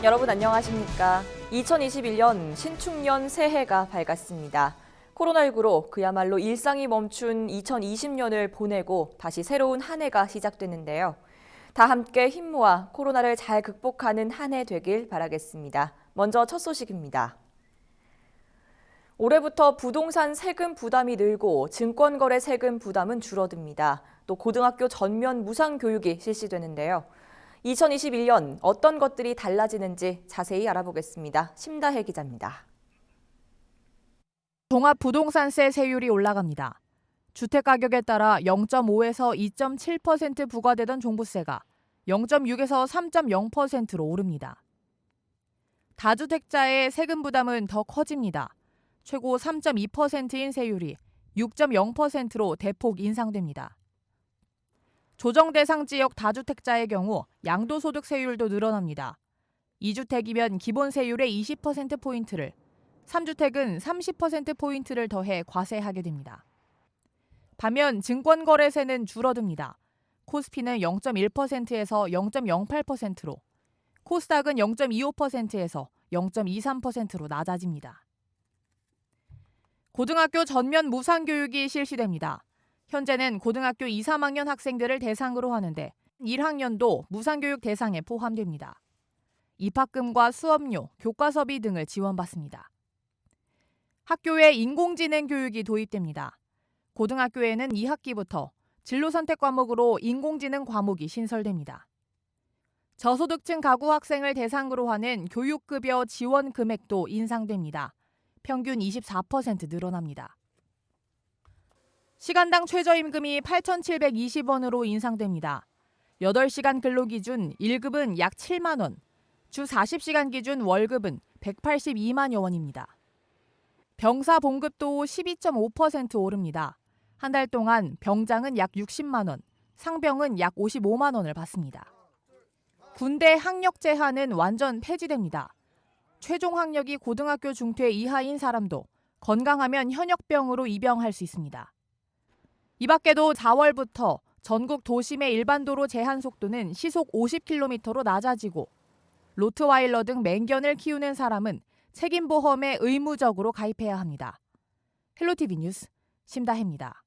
여러분 안녕하십니까? 2021년 신축년 새해가 밝았습니다. 코로나19로 그야말로 일상이 멈춘 2020년을 보내고 다시 새로운 한 해가 시작됐는데요. 다 함께 힘 모아 코로나를 잘 극복하는 한 해 되길 바라겠습니다. 먼저 첫 소식입니다. 올해부터 부동산 세금 부담이 늘고 증권거래 세금 부담은 줄어듭니다. 또 고등학교 전면 무상교육이 실시되는데요. 2021년 어떤 것들이 달라지는지 자세히 알아보겠습니다. 심다혜 기자입니다. 종합부동산세 세율이 올라갑니다. 주택가격에 따라 0.5에서 2.7% 부과되던 종부세가 0.6에서 3.0%로 오릅니다. 다주택자의 세금 부담은 더 커집니다. 최고 3.2%인 세율이 6.0%로 대폭 인상됩니다. 조정 대상 지역 다주택자의 경우 양도소득 세율도 늘어납니다. 2주택이면 기본 세율의 20%포인트를, 3주택은 30%포인트를 더해 과세하게 됩니다. 반면 증권거래세는 줄어듭니다. 코스피는 0.1%에서 0.08%로, 코스닥은 0.25%에서 0.23%로 낮아집니다. 고등학교 전면 무상교육이 실시됩니다. 현재는 고등학교 2, 3학년 학생들을 대상으로 하는데 1학년도 무상교육 대상에 포함됩니다. 입학금과 수업료, 교과서비 등을 지원받습니다. 학교에 인공지능 교육이 도입됩니다. 고등학교에는 2학기부터 진로선택 과목으로 인공지능 과목이 신설됩니다. 저소득층 가구 학생을 대상으로 하는 교육급여 지원 금액도 인상됩니다. 평균 24% 늘어납니다. 시간당 최저임금이 8,720원으로 인상됩니다. 8시간 근로 기준 1급은 약 7만 원, 주 40시간 기준 월급은 182만여 원입니다. 병사 봉급도 12.5% 오릅니다. 한 달 동안 병장은 약 60만 원, 상병은 약 55만 원을 받습니다. 군대 학력 제한은 완전 폐지됩니다. 최종 학력이 고등학교 중퇴 이하인 사람도 건강하면 현역병으로 입영할 수 있습니다. 이 밖에도 4월부터 전국 도심의 일반도로 제한 속도는 시속 50km로 낮아지고 로트와일러 등 맹견을 키우는 사람은 책임보험에 의무적으로 가입해야 합니다. 헬로티비 뉴스 심다혜입니다.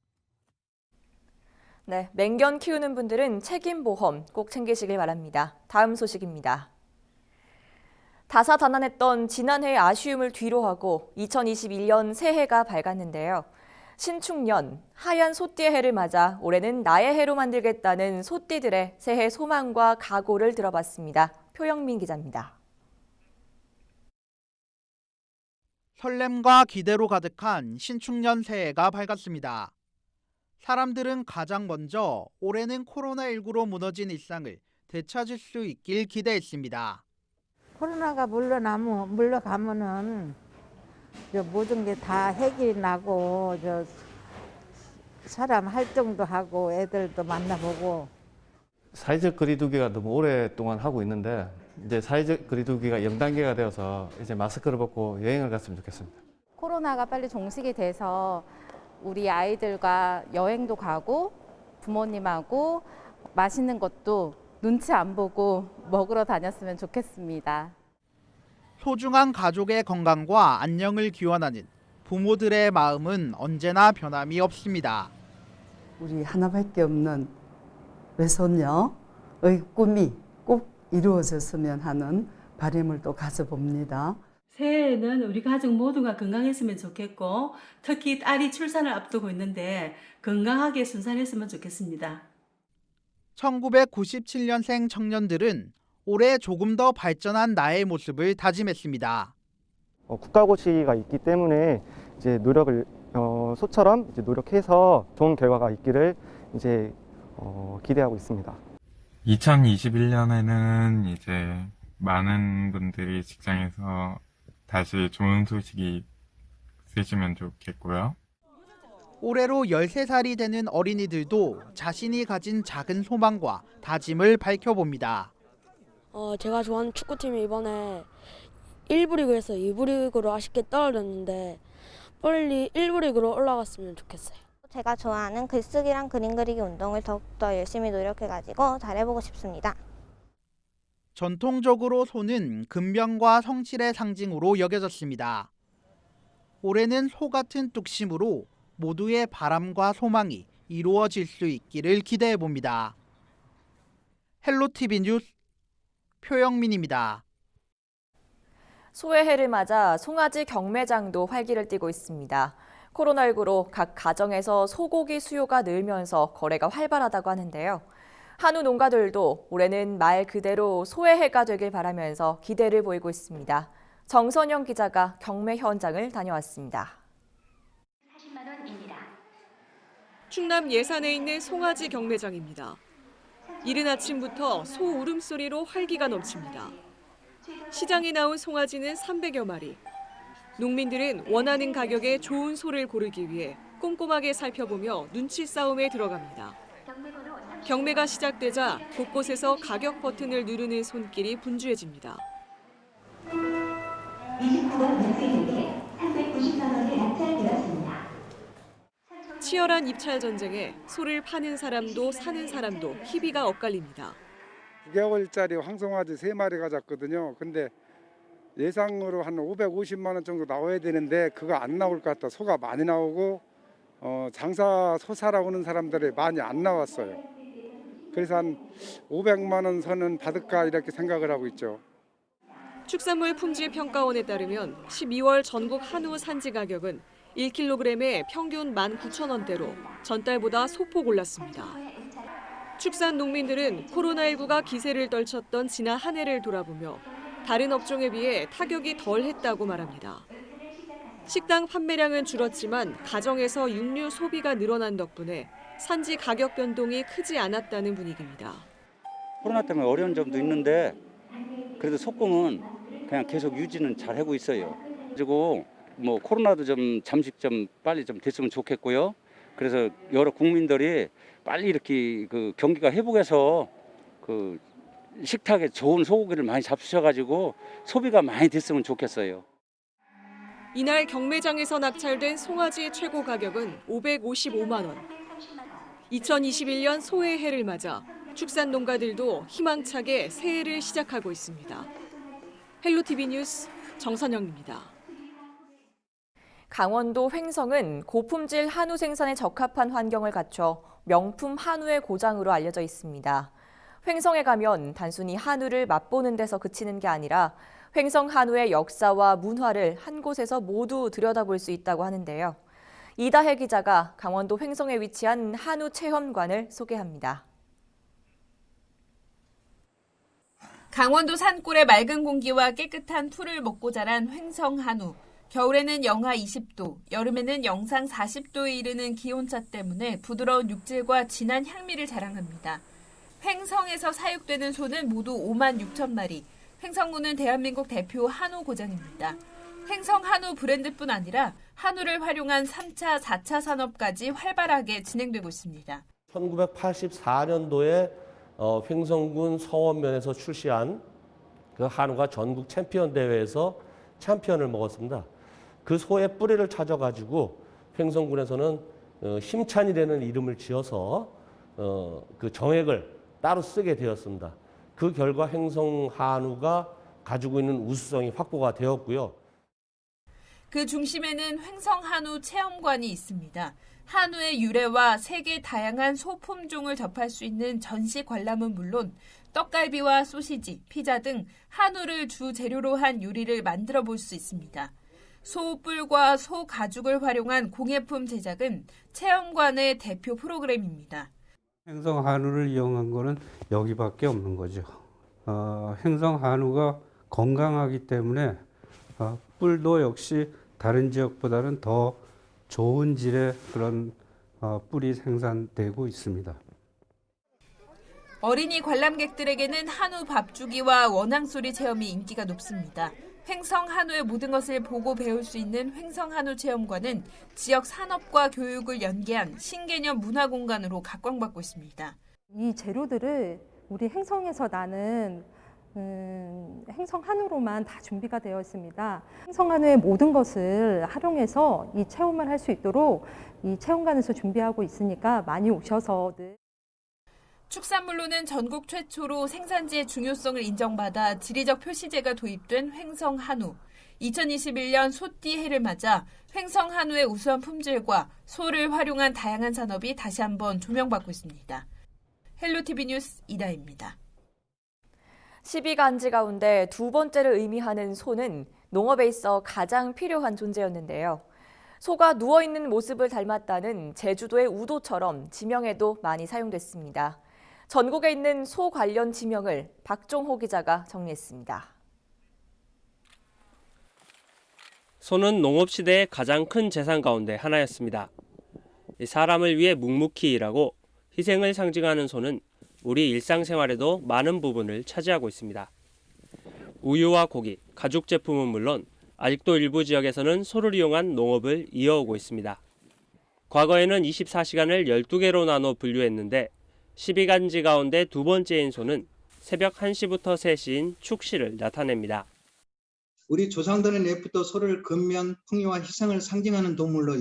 네, 맹견 키우는 분들은 책임보험 꼭 챙기시길 바랍니다. 다음 소식입니다. 다사다난했던 지난해의 아쉬움을 뒤로하고 2021년 새해가 밝았는데요. 신축년, 하얀 소띠의 해를 맞아 올해는 나의 해로 만들겠다는 소띠들의 새해 소망과 각오를 들어봤습니다. 표영민 기자입니다. 설렘과 기대로 가득한 신축년 새해가 밝았습니다. 사람들은 가장 먼저 올해는 코로나19로 무너진 일상을 되찾을 수 있길 기대했습니다. 코로나가 물러가면은 모든 게 다 해결이 나고 사람 활동도 하고 애들도 만나보고. 사회적 거리두기가 너무 오랫동안 하고 있는데 이제 사회적 거리두기가 0단계가 되어서 이제 마스크를 벗고 여행을 갔으면 좋겠습니다. 코로나가 빨리 종식이 돼서 우리 아이들과 여행도 가고 부모님하고 맛있는 것도 눈치 안 보고 먹으러 다녔으면 좋겠습니다. 소중한 가족의 건강과 안녕을 기원하는 부모들의 마음은 언제나 변함이 없습니다. 우리 하나밖에 없는 외손녀의 꿈이 꼭 이루어졌으면 하는 바람을 또 가져봅니다. 새해에는 우리 가족 모두가 건강했으면 좋겠고 특히 딸이 출산을 앞두고 있는데 건강하게 순산했으면 좋겠습니다. 1997년생 청년들은 올해 조금 더 발전한 나의 모습을 다짐했습니다. 국가고시가 있기 때문에 이제 노력을 소처럼 이제 노력해서 좋은 결과가 있기를 이제 기대하고 있습니다. 2021년에는 이제 많은 분들이 직장에서 다시 좋은 소식이 있으시면 좋겠고요. 올해로 13살이 되는 어린이들도 자신이 가진 작은 소망과 다짐을 밝혀봅니다. 제가 좋아하는 축구팀이 이번에 1부 리그에서 2부 리그로 아쉽게 떨어졌는데 빨리 1부 리그로 올라갔으면 좋겠어요. 제가 좋아하는 글쓰기랑 그림 그리기 운동을 더욱더 열심히 노력해가지고 잘해보고 싶습니다. 전통적으로 소는 근병과 성실의 상징으로 여겨졌습니다. 올해는 소 같은 뚝심으로 모두의 바람과 소망이 이루어질 수 있기를 기대해 봅니다. 헬로티비 뉴스 표영민입니다. 소의 해를 맞아 송아지 경매장도 활기를 띠고 있습니다. 코로나19로 각 가정에서 소고기 수요가 늘면서 거래가 활발하다고 하는데요. 한우 농가들도 올해는 말 그대로 소의 해가 되길 바라면서 기대를 보이고 있습니다. 정선영 기자가 경매 현장을 다녀왔습니다. 충남 예산에 있는 송아지 경매장입니다. 이른 아침부터 소 울음소리로 활기가 넘칩니다. 시장에 나온 송아지는 300여 마리. 농민들은 원하는 가격에 좋은 소를 고르기 위해 꼼꼼하게 살펴보며 눈치 싸움에 들어갑니다. 경매가 시작되자 곳곳에서 가격 버튼을 누르는 손길이 분주해집니다. 29번 연수인에게 390만 원이 낙찰되었습니다. 치열한 입찰 전쟁에 소를 파는 사람도 사는 사람도 희비가 엇갈립니다. 9개월짜리 황송아지 3마리가 잡거든요. 근데 예상으로 한 550만 원 정도 나와야 되는데 그거 안 나올 것 같다. 소가 많이 나오고 장사 소 사러 오는 사람들이 많이 안 나왔어요. 그래서 한 500만 원 선은 받을까 이렇게 생각을 하고 있죠. 축산물 품질 평가원에 따르면 12월 전국 한우 산지 가격은 1kg에 평균 19,000원대로 전달보다 소폭 올랐습니다. 축산 농민들은 코로나19가 기세를 떨쳤던 지난 한 해를 돌아보며 다른 업종에 비해 타격이 덜했다고 말합니다. 식당 판매량은 줄었지만 가정에서 육류 소비가 늘어난 덕분에 산지 가격 변동이 크지 않았다는 분위기입니다. 코로나 때문에 어려운 점도 있는데 그래도 소금은 그냥 계속 유지는 잘 하고 있어요. 그리고 코로나도 좀 잠시 좀 빨리 좀 됐으면 좋겠고요. 그래서 여러 국민들이 빨리 이렇게 그 경기가 회복해서 그 식탁에 좋은 소고기를 많이 잡수셔가지고 소비가 많이 됐으면 좋겠어요. 이날 경매장에서 낙찰된 송아지의 최고 가격은 555만 원. 2021년 소의 해를 맞아 축산 농가들도 희망차게 새해를 시작하고 있습니다. 헬로티비 뉴스 정선영입니다. 강원도 횡성은 고품질 한우 생산에 적합한 환경을 갖춰 명품 한우의 고장으로 알려져 있습니다. 횡성에 가면 단순히 한우를 맛보는 데서 그치는 게 아니라 횡성 한우의 역사와 문화를 한 곳에서 모두 들여다볼 수 있다고 하는데요. 이다혜 기자가 강원도 횡성에 위치한 한우 체험관을 소개합니다. 강원도 산골의 맑은 공기와 깨끗한 풀을 먹고 자란 횡성 한우. 겨울에는 영하 20도, 여름에는 영상 40도에 이르는 기온차 때문에 부드러운 육질과 진한 향미를 자랑합니다. 횡성에서 사육되는 소는 모두 5만 6천 마리. 횡성군은 대한민국 대표 한우 고장입니다. 횡성 한우 브랜드뿐 아니라 한우를 활용한 3차, 4차 산업까지 활발하게 진행되고 있습니다. 1984년도에 횡성군 서원면에서 출시한 그 한우가 전국 챔피언 대회에서 챔피언을 먹었습니다. 그 소의 뿌리를 찾아가지고 횡성군에서는 힘찬이라는 이름을 지어서 그 정액을 따로 쓰게 되었습니다. 그 결과 횡성 한우가 가지고 있는 우수성이 확보가 되었고요. 그 중심에는 횡성 한우 체험관이 있습니다. 한우의 유래와 세계 다양한 소 품종을 접할 수 있는 전시 관람은 물론 떡갈비와 소시지, 피자 등 한우를 주 재료로 한 요리를 만들어 볼 수 있습니다. 소 뿔과 소 가죽을 활용한 공예품 제작은 체험관의 대표 프로그램입니다. 횡성 한우를 이용한 거는 여기밖에 없는 거죠. 횡성 한우가 건강하기 때문에 뿔도 역시 다른 지역보다는 더 좋은 질의 그런 뿔이 생산되고 있습니다. 어린이 관람객들에게는 한우 밥주기와 원앙소리 체험이 인기가 높습니다. 횡성 한우의 모든 것을 보고 배울 수 있는 횡성 한우 체험관은 지역 산업과 교육을 연계한 신개념 문화공간으로 각광받고 있습니다. 이 재료들을 우리 횡성에서 나는 횡성 한우로만 다 준비가 되어 있습니다. 횡성 한우의 모든 것을 활용해서 이 체험을 할 수 있도록 이 체험관에서 준비하고 있으니까 많이 오셔서 축산물로는 전국 최초로 생산지의 중요성을 인정받아 지리적 표시제가 도입된 횡성한우. 2021년 소띠 해를 맞아 횡성한우의 우수한 품질과 소를 활용한 다양한 산업이 다시 한번 조명받고 있습니다. 헬로티비 뉴스 이다희입니다. 12간지 가운데 두 번째를 의미하는 소는 농업에 있어 가장 필요한 존재였는데요. 소가 누워있는 모습을 닮았다는 제주도의 우도처럼 지명에도 많이 사용됐습니다. 전국에 있는 소 관련 지명을 박종호 기자가 정리했습니다. 소는 농업시대의 가장 큰 재산 가운데 하나였습니다. 사람을 위해 묵묵히 일하고 희생을 상징하는 소는 우리 일상생활에도 많은 부분을 차지하고 있습니다. 우유와 고기, 가죽 제품은 물론 아직도 일부 지역에서는 소를 이용한 농업을 이어오고 있습니다. 과거에는 24시간을 12개로 나눠 분류했는데 12간지 가운데 두 번째인 소는 새벽 1시부터 3시인 축시를 나타냅니다. 우리 조상들은 예부터 소를 근면, 풍요와 희생을 상징하는 동물로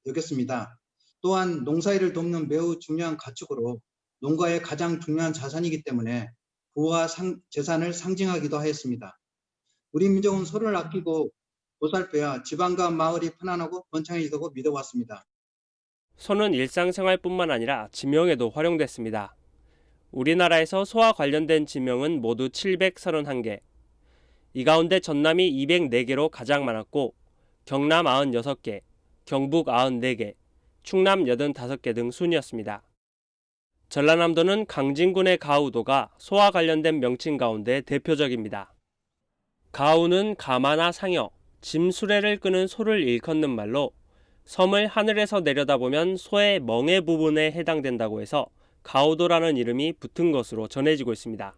여겼습니다. 또한 농사일을 돕는 매우 중요한 가축으로 농가의 가장 중요한 자산이기 때문에 부와 재산을 상징하기도 하였습니다. 우리 민족은 소를 아끼고 보살펴야 지방과 마을이 편안하고 번창해지고 믿어왔습니다. 소는 일상생활뿐만 아니라 지명에도 활용됐습니다. 우리나라에서 소와 관련된 지명은 모두 731개. 이 가운데 전남이 204개로 가장 많았고 경남 96개, 경북 94개, 충남 85개 등 순이었습니다. 전라남도는 강진군의 가우도가 소와 관련된 명칭 가운데 대표적입니다. 가우는 가마나 상여, 짐 수레를 끄는 소를 일컫는 말로 섬을 하늘에서 내려다보면 소의 멍에 부분에 해당된다고 해서 가우도라는 이름이 붙은 것으로 전해지고 있습니다.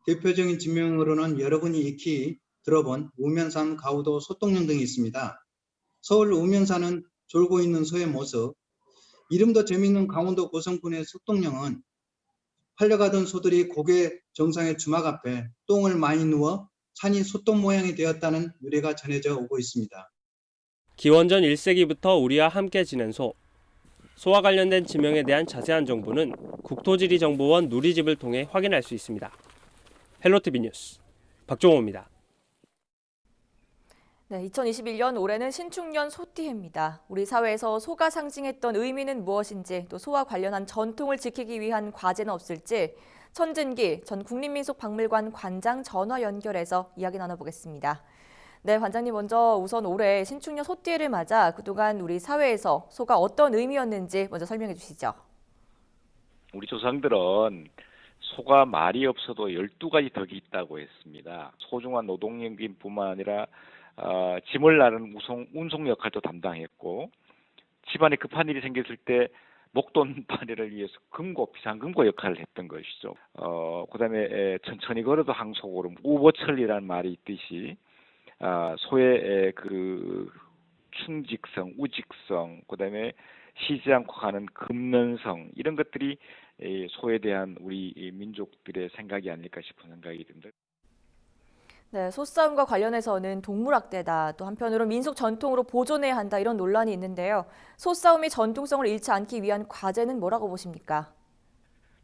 대표적인 지명으로는 여러분이 익히 들어본 우면산, 가우도, 소똥령 등이 있습니다. 서울 우면산은 졸고 있는 소의 모습, 이름도 재미있는 강원도 고성군의 소똥령은 팔려가던 소들이 고개 정상의 주막 앞에 똥을 많이 누워 산이 소똥 모양이 되었다는 유래가 전해져 오고 있습니다. 기원전 1세기부터 우리와 함께 지낸 소. 소와 관련된 지명에 대한 자세한 정보는 국토지리정보원 누리집을 통해 확인할 수 있습니다. 헬로티비 뉴스 박종호입니다. 네, 2021년 올해는 신축년 소띠해입니다. 우리 사회에서 소가 상징했던 의미는 무엇인지, 또 소와 관련한 전통을 지키기 위한 과제는 없을지 천진기 전 국립민속박물관 관장 전화 연결해서 이야기 나눠보겠습니다. 네, 관장님 먼저 우선 올해 신축년 소띠해를 맞아 그동안 우리 사회에서 소가 어떤 의미였는지 먼저 설명해 주시죠. 우리 조상들은 소가 말이 없어도 12가지 덕이 있다고 했습니다. 소중한 노동력뿐만 아니라 짐을 나르는 운송 역할도 담당했고, 집안에 급한 일이 생겼을 때 목돈 발휘를 위해서 비상금고 역할을 했던 것이죠. 그다음에 천천히 걸어도 항소고름, 우보철이라는 말이 있듯이 소의 그 충직성, 우직성, 그다음에 쉬지 않고 가는 근면성, 이런 것들이 소에 대한 우리 민족들의 생각이 아닐까 싶은 생각이 듭니다. 네, 소싸움과 관련해서는 동물학대다, 또 한편으로 민속 전통으로 보존해야 한다, 이런 논란이 있는데요. 소싸움이 전통성을 잃지 않기 위한 과제는 뭐라고 보십니까?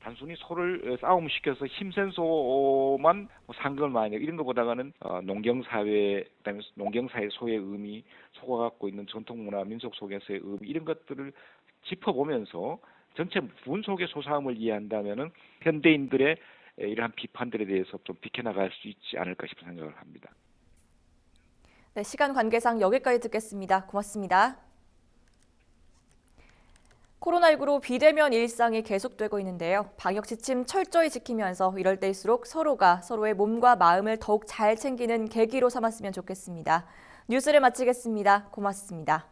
단순히 소를 싸움시켜서 힘센 소만 상금을 많이 내고 이런 것보다는 농경사회, 그다음에 농경사회 소의 의미, 소가 갖고 있는 전통문화, 민속 속에서의 의미, 이런 것들을 짚어보면서 전체 부분 속의 소싸움을 이해한다면은 현대인들의 이러한 비판들에 대해서 좀 비켜나갈 수 있지 않을까 싶은 생각을 합니다. 네, 시간 관계상 여기까지 듣겠습니다. 고맙습니다. 코로나19로 비대면 일상이 계속되고 있는데요. 방역 지침 철저히 지키면서 이럴 때일수록 서로가 서로의 몸과 마음을 더욱 잘 챙기는 계기로 삼았으면 좋겠습니다. 뉴스를 마치겠습니다. 고맙습니다.